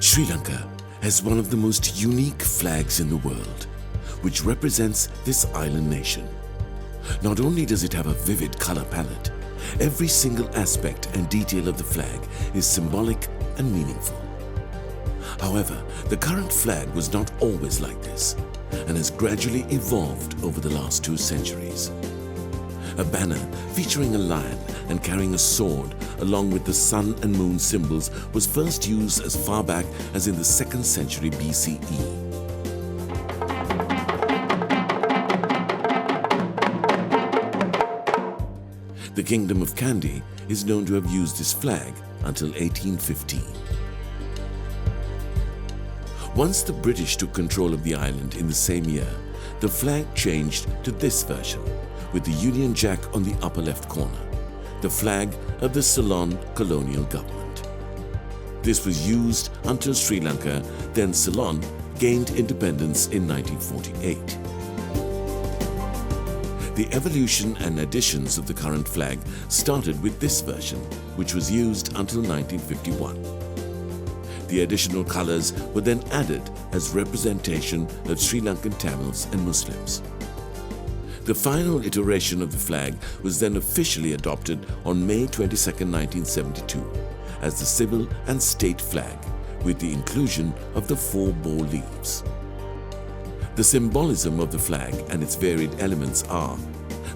Sri Lanka has one of the most unique flags in the world, which represents this island nation. Not only does it have a vivid color palette, every single aspect and detail of the flag is symbolic and meaningful. However, the current flag was not always like this and has gradually evolved over the last 2 centuries. A banner featuring a lion and carrying a sword along with the sun and moon symbols was first used as far back as in the 2nd century BCE. The Kingdom of Kandy is known to have used this flag until 1815. Once the British took control of the island in the same year, the flag changed to this version, with the Union Jack on the upper left corner, the flag of the Ceylon colonial government. This was used until Sri Lanka, then Ceylon, gained independence in 1948. The evolution and additions of the current flag started with this version, which was used until 1951. The additional colors were then added as representation of Sri Lankan Tamils and Muslims. The final iteration of the flag was then officially adopted on May 22, 1972, as the civil and state flag, with the inclusion of the 4 bow leaves. The symbolism of the flag and its varied elements are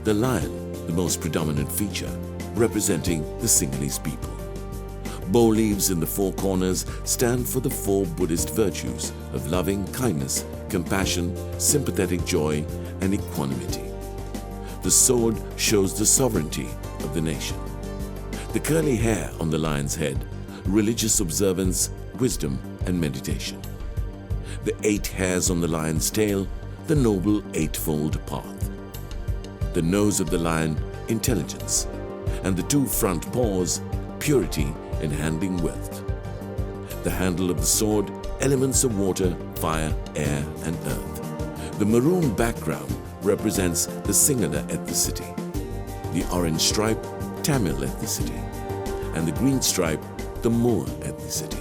the lion, the most predominant feature, representing the Sinhalese people. Bow leaves in the 4 corners stand for the 4 Buddhist virtues of loving kindness, compassion, sympathetic joy, and equanimity. The sword shows the sovereignty of the nation. The curly hair on the lion's head, religious observance, wisdom, and meditation. The 8 hairs on the lion's tail, the noble 8-fold path. The nose of the lion, intelligence, and the 2 front paws, purity and handling wealth. The handle of the sword, elements of water, fire, air, and earth. The maroon background represents the Sinhala ethnicity. The orange stripe, Tamil ethnicity. And the green stripe, the Moor ethnicity.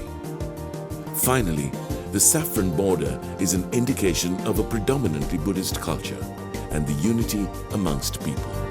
Finally, the saffron border is an indication of a predominantly Buddhist culture and the unity amongst people.